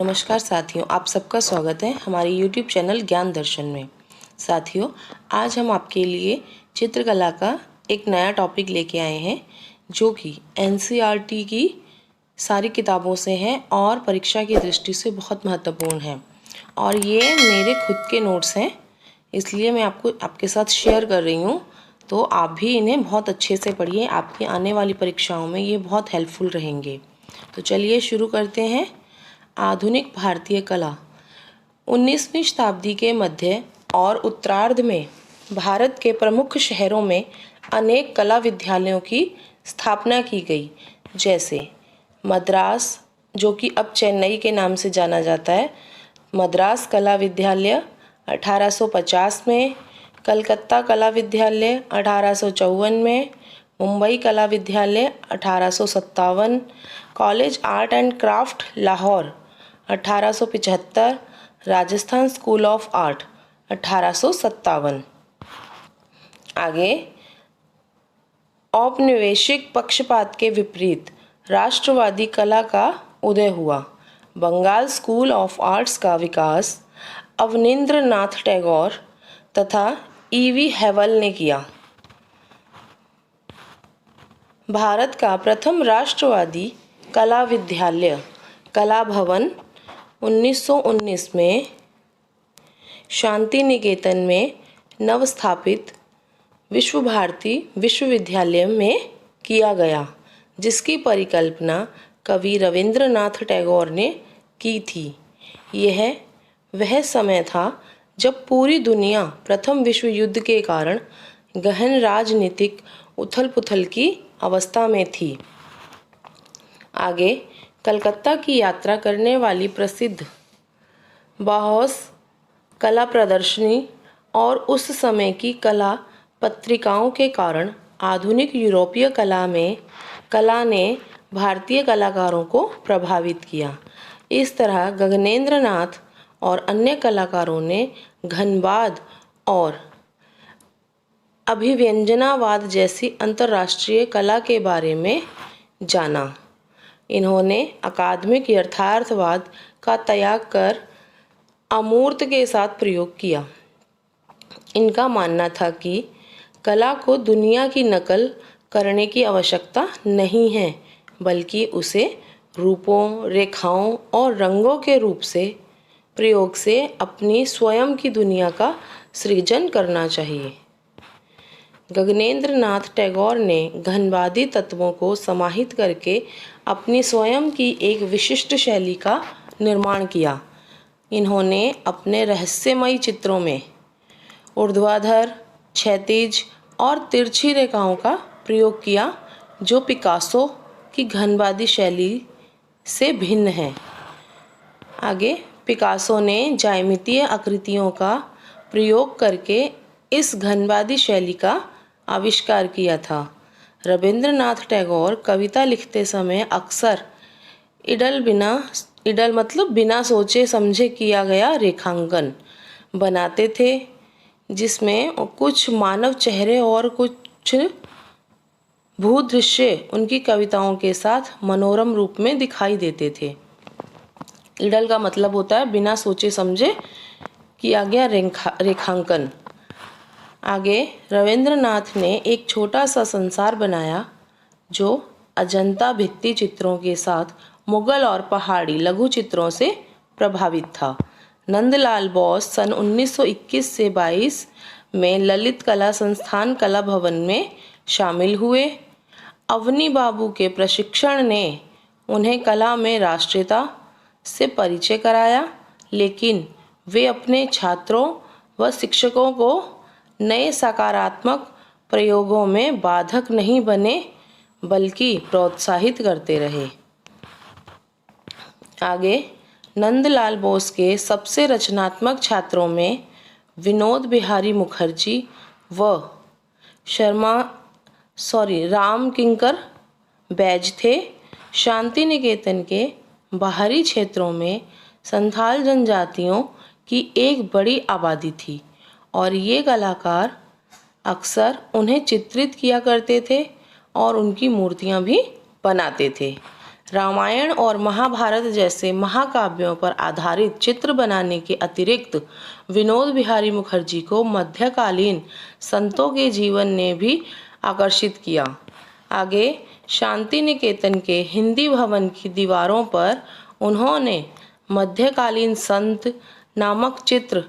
नमस्कार साथियों, आप सबका स्वागत है हमारे YouTube चैनल ज्ञान दर्शन में। साथियों, आज हम आपके लिए चित्रकला का एक नया टॉपिक लेके आए हैं जो कि NCERT की सारी किताबों से है और परीक्षा की दृष्टि से बहुत महत्वपूर्ण है। और ये मेरे खुद के नोट्स हैं, इसलिए मैं आपके साथ शेयर कर रही हूँ। तो आप भी इन्हें बहुत अच्छे से पढ़िए, आपकी आने वाली परीक्षाओं में ये बहुत हेल्पफुल रहेंगे। तो चलिए शुरू करते हैं। आधुनिक भारतीय कला। 19वीं शताब्दी के मध्य और उत्तरार्ध में भारत के प्रमुख शहरों में अनेक कला विद्यालयों की स्थापना की गई, जैसे मद्रास, जो कि अब चेन्नई के नाम से जाना जाता है, मद्रास कला विद्यालय 1850 में, कलकत्ता कला विद्यालय 1854 में, मुंबई कला विद्यालय 1857, college art and craft Lahore 1875, Rajasthan school of art 1857। आगे, औपनिवेशिक पक्षपात के विपरीत राष्ट्रवादी कला का उदय हुआ। बंगाल स्कूल ऑफ आर्ट्स का विकास अवनींद्र नाथ टैगोर तथा E.V. हैवल ने किया। भारत का प्रथम राष्ट्रवादी कला विद्यालय कला भवन 1919 में शांति निकेतन में नवस्थापित विश्व भारती विश्वविद्यालय में किया गया, जिसकी परिकल्पना कवि रविंद्रनाथ टैगोर ने की थी। यह वह समय था जब पूरी दुनिया प्रथम विश्व युद्ध के कारण गहन राजनीतिक उथल-पुथल की अवस्था में थी। आगे, कलकत्ता की यात्रा करने वाली प्रसिद्ध बाहौस कला प्रदर्शनी और उस समय की कला पत्रिकाओं के कारण आधुनिक यूरोपीय कला ने भारतीय कलाकारों को प्रभावित किया। इस तरह गगनेंद्र नाथ और अन्य कलाकारों ने घनवाद और अभिव्यंजनावाद जैसी अंतर्राष्ट्रीय कला के बारे में जाना। इन्होंने अकादमिक यथार्थवाद का त्याग कर अमूर्त के साथ प्रयोग किया। इनका मानना था कि कला को दुनिया की नकल करने की आवश्यकता नहीं है, बल्कि उसे रूपों, रेखाओं और रंगों के रूप से प्रयोग से अपनी स्वयं की दुनिया का सृजन करना चाहिए। गगनेंद्र नाथ टैगोर ने घनवादी तत्वों को समाहित करके अपनी स्वयं की एक विशिष्ट शैली का निर्माण किया। इन्होंने अपने रहस्यमयी चित्रों में ऊर्ध्वाधर, क्षैतिज और तिरछी रेखाओं का प्रयोग किया, जो पिकासो की घनवादी शैली से भिन्न है। आगे, पिकासो ने ज्यामितीय आकृतियों का प्रयोग करके इस घनवादी शैली का आविष्कार किया था। रविंद्रनाथ टैगोर कविता लिखते समय अक्सर इडल मतलब बिना सोचे समझे किया गया रेखांकन बनाते थे, जिसमें कुछ मानव चेहरे और कुछ भूदृश्य उनकी कविताओं के साथ मनोरम रूप में दिखाई देते थे। इडल का मतलब होता है बिना सोचे समझे किया गया रेखांकन। आगे, रविंद्रनाथ ने एक छोटा सा संसार बनाया जो अजंता भित्ति चित्रों के साथ मुगल और पहाड़ी लघु चित्रों से प्रभावित था। नंदलाल बोस सन 1921 से 22 में ललित कला संस्थान कला भवन में शामिल हुए। अवनी बाबू के प्रशिक्षण ने उन्हें कला में राष्ट्रीयता से परिचय कराया, लेकिन वे अपने छात्रों व शिक्षकों को नए सकारात्मक प्रयोगों में बाधक नहीं बने, बल्कि प्रोत्साहित करते रहे। आगे, नंदलाल बोस के सबसे रचनात्मक छात्रों में विनोद बिहारी मुखर्जी व राम किंकर बैज थे। शांति निकेतन के बाहरी क्षेत्रों में संथाल जनजातियों की एक बड़ी आबादी थी और ये कलाकार अक्सर उन्हें चित्रित किया करते थे और उनकी मूर्तियां भी बनाते थे। रामायण और महाभारत जैसे महाकाव्यों पर आधारित चित्र बनाने के अतिरिक्त विनोद बिहारी मुखर्जी को मध्यकालीन संतों के जीवन ने भी आकर्षित किया। आगे शांति निकेतन के हिंदी भवन की दीवारों पर उन्होंने मध्यकालीन संत नामक चित्र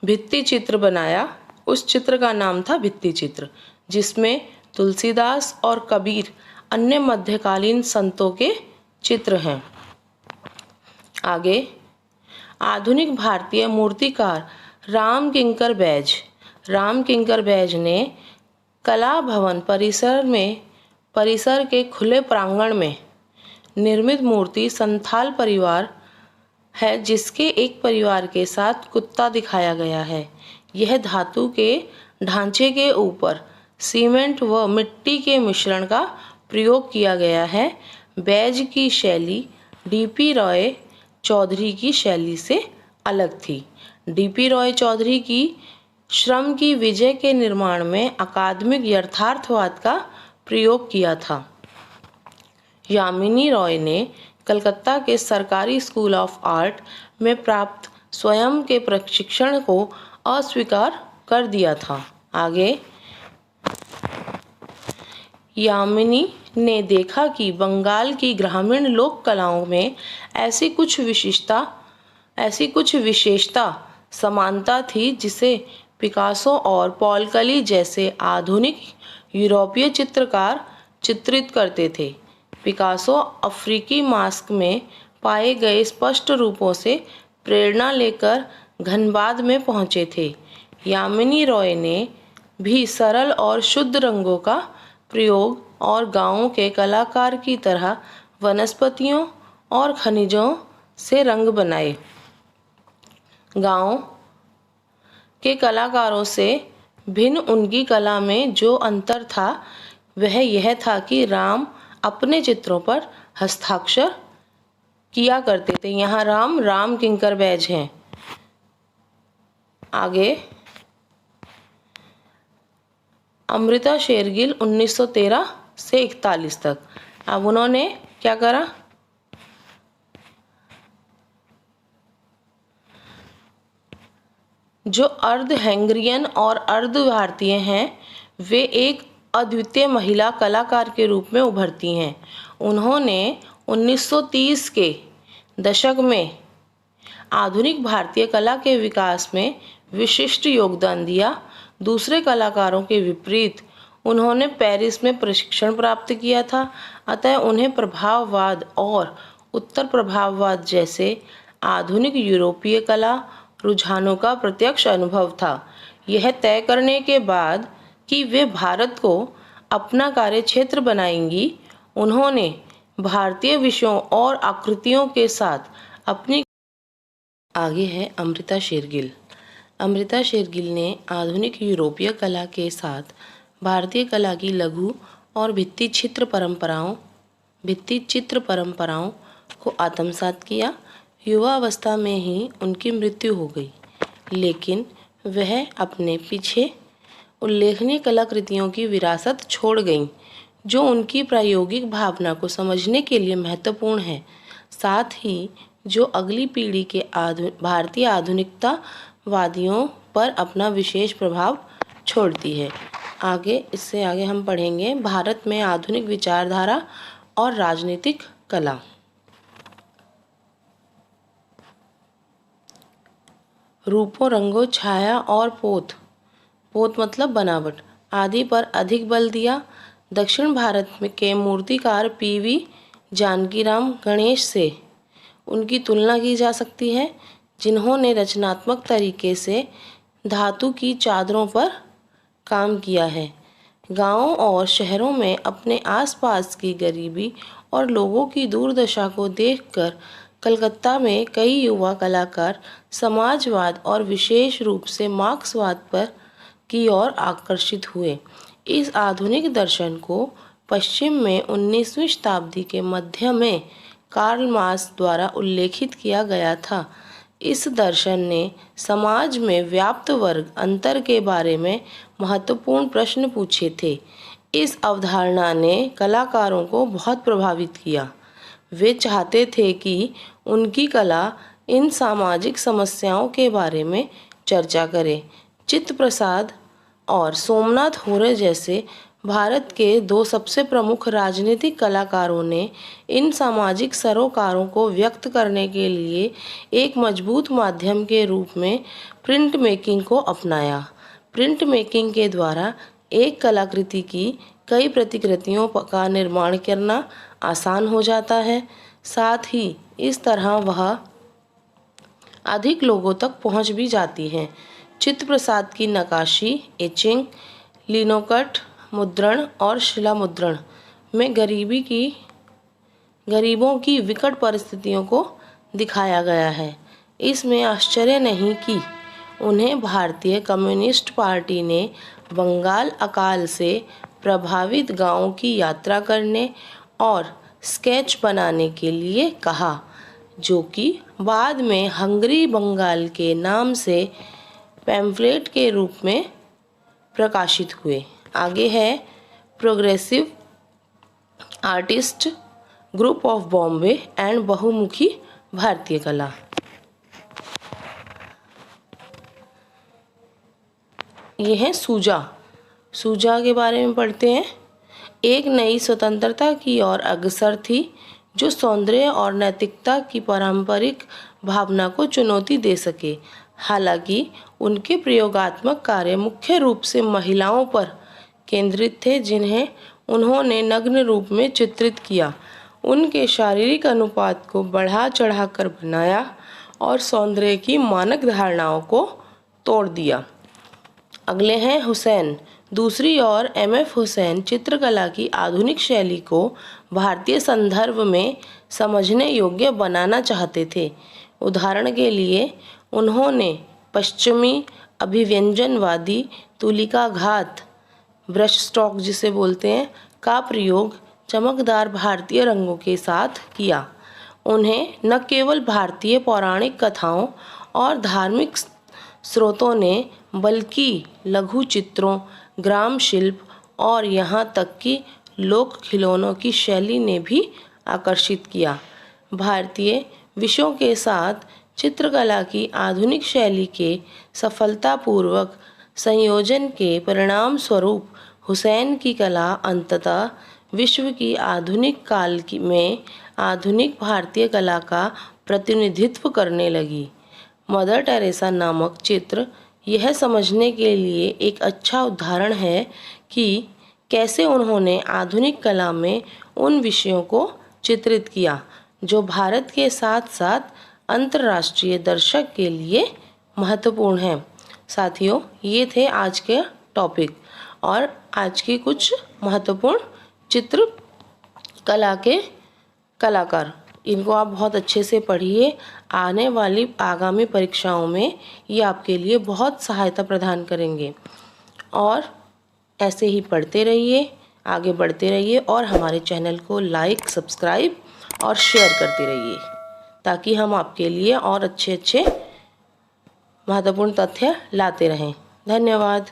भित्ति चित्र बनाया। उस चित्र का नाम था भित्ति चित्र, जिसमें तुलसीदास और कबीर अन्य मध्यकालीन संतों के चित्र हैं। आगे आधुनिक भारतीय मूर्तिकार राम किंकर बैज ने कला भवन परिसर के खुले प्रांगण में निर्मित मूर्ति संथाल परिवार है, जिसके एक परिवार के साथ कुत्ता दिखाया गया है। यह धातु के ढांचे के ऊपर सीमेंट व मिट्टी के मिश्रण का प्रयोग किया गया है। बैज की शैली डीपी रॉय चौधरी की शैली से अलग थी। डीपी रॉय चौधरी की श्रम की विजय के निर्माण में अकादमिक यथार्थवाद का प्रयोग किया था। यामिनी रॉय ने कलकत्ता के सरकारी स्कूल ऑफ आर्ट में प्राप्त स्वयं के प्रशिक्षण को अस्वीकार कर दिया था। आगे यामिनी ने देखा कि बंगाल की ग्रामीण लोक कलाओं में ऐसी कुछ विशेषता समानता थी जिसे पिकासो और पॉल कली जैसे आधुनिक यूरोपीय चित्रकार चित्रित करते थे। पिकासो अफ्रीकी मास्क में पाए गए स्पष्ट रूपों से प्रेरणा लेकर घनबाद में पहुंचे थे। यामिनी रॉय ने भी सरल और शुद्ध रंगों का प्रयोग और गांवों के कलाकार की तरह वनस्पतियों और खनिजों से रंग बनाए। गांव के कलाकारों से भिन्न उनकी कला में जो अंतर था वह यह था कि राम अपने चित्रों पर हस्ताक्षर किया करते थे। यहाँ राम किंकर बैज हैं। आगे अमृता शेरगिल 1913 से 41 तक। अब उन्होंने क्या करा, जो अर्ध हैंगरियन और अर्ध भारतीय हैं, वे एक अद्वितीय महिला कलाकार के रूप में उभरती हैं। उन्होंने 1930 के दशक में आधुनिक भारतीय कला के विकास में विशिष्ट योगदान दिया। दूसरे कलाकारों के विपरीत उन्होंने पेरिस में प्रशिक्षण प्राप्त किया था, अतः उन्हें प्रभाववाद और उत्तर प्रभाववाद जैसे आधुनिक यूरोपीय कला रुझानों का प्रत्यक्ष अनुभव था। यह तय करने के बाद कि वे भारत को अपना कार्यक्षेत्र बनाएंगी, उन्होंने भारतीय विषयों और आकृतियों के साथ अपनी आगे है अमृता शेरगिल। अमृता शेरगिल ने आधुनिक यूरोपीय कला के साथ भारतीय कला की लघु और भित्ति चित्र परंपराओं को आत्मसात किया। युवा अवस्था में ही उनकी मृत्यु हो गई, लेकिन वह अपने पीछे उल्लेखनीय कलाकृतियों की विरासत छोड़ गईं, जो उनकी प्रायोगिक भावना को समझने के लिए महत्वपूर्ण है, साथ ही जो अगली पीढ़ी के भारतीय आधुनिकतावादियों पर अपना विशेष प्रभाव छोड़ती है। इससे आगे हम पढ़ेंगे भारत में आधुनिक विचारधारा और राजनीतिक कला। रूपों, रंगों, छाया और पोत मतलब बनावट आदि पर अधिक बल दिया। दक्षिण भारत में के मूर्तिकार पीवी जानकीराम गणेश से उनकी तुलना की जा सकती है, जिन्होंने रचनात्मक तरीके से धातु की चादरों पर काम किया है। गांवों और शहरों में अपने आसपास की गरीबी और लोगों की दुर्दशा को देखकर कलकत्ता में कई युवा कलाकार समाजवाद और विशेष रूप से मार्क्सवाद की ओर आकर्षित हुए। इस आधुनिक दर्शन को पश्चिम में 19वीं शताब्दी के मध्य में कार्ल मार्क्स द्वारा उल्लेखित किया गया था। इस दर्शन ने समाज में व्याप्त वर्ग अंतर के बारे में महत्वपूर्ण प्रश्न पूछे थे। इस अवधारणा ने कलाकारों को बहुत प्रभावित किया। वे चाहते थे कि उनकी कला इन सामाजिक समस्याओं के बारे में चर्चा करे। चित्त प्रसाद और सोमनाथ होरे जैसे भारत के 2 सबसे प्रमुख राजनीतिक कलाकारों ने इन सामाजिक सरोकारों को व्यक्त करने के लिए एक मजबूत माध्यम के रूप में प्रिंट मेकिंग को अपनाया। प्रिंट मेकिंग के द्वारा एक कलाकृति की कई प्रतिकृतियों का निर्माण करना आसान हो जाता है, साथ ही इस तरह वह अधिक लोगों तक पहुंच भी जाती है। चित्त प्रसाद की नक्काशी, एचिंग, लिनोकट, मुद्रण और शिला मुद्रण में गरीबों की विकट परिस्थितियों को दिखाया गया है। इसमें आश्चर्य नहीं कि उन्हें भारतीय कम्युनिस्ट पार्टी ने बंगाल अकाल से प्रभावित गांवों की यात्रा करने और स्केच बनाने के लिए कहा, जो कि बाद में हंगरी बंगाल के नाम से पैम्फलेट के रूप में प्रकाशित हुए। आगे है progressive artist group of Bombay and बहुमुखी भारतीय कला। ये है सूजा के बारे में पढ़ते हैं। एक नई स्वतंत्रता की ओर अग्रसर थी जो सौंदर्य और नैतिकता की पारंपरिक भावना को चुनौती दे सके। हालांकि उनके प्रयोगात्मक कार्य मुख्य रूप से महिलाओं पर केंद्रित थे, जिन्हें उन्होंने नग्न रूप में चित्रित किया, उनके शारीरिक अनुपात को बढ़ा चढ़ाकर बनाया और सौंदर्य की मानक धारणाओं को तोड़ दिया। अगले हैं हुसैन। दूसरी ओर एमएफ हुसैन चित्रकला की आधुनिक शैली को भारतीय संदर्भ में समझने योग्य बनाना चाहते थे। उदाहरण के लिए उन्होंने पश्चिमी अभिव्यंजनवादी तुलिकाघात, ब्रश स्ट्रोक जिसे बोलते हैं, का प्रयोग चमकदार भारतीय रंगों के साथ किया। उन्हें न केवल भारतीय पौराणिक कथाओं और धार्मिक स्रोतों ने, बल्कि लघु चित्रों, ग्राम शिल्प और यहाँ तक कि लोक खिलौनों की शैली ने भी आकर्षित किया। भारतीय विषयों के साथ चित्रकला की आधुनिक शैली के सफलतापूर्वक संयोजन के परिणाम स्वरूप हुसैन की कला अंततः विश्व की आधुनिक काल में आधुनिक भारतीय कला का प्रतिनिधित्व करने लगी। मदर टेरेसा नामक चित्र यह समझने के लिए एक अच्छा उदाहरण है कि कैसे उन्होंने आधुनिक कला में उन विषयों को चित्रित किया जो भारत के साथ साथ अंतर्राष्ट्रीय दर्शक के लिए महत्वपूर्ण हैं। साथियों, ये थे आज के टॉपिक और आज के कुछ महत्वपूर्ण चित्र कला के कलाकार। इनको आप बहुत अच्छे से पढ़िए। आने वाली आगामी परीक्षाओं में ये आपके लिए बहुत सहायता प्रदान करेंगे और ऐसे ही पढ़ते रहिए, आगे बढ़ते रहिए और हमारे चैनल को लाइक, सब्सक्राइब और शेयर करते रहिए ताकि हम आपके लिए और अच्छे अच्छे महत्वपूर्ण तथ्य लाते रहें। धन्यवाद।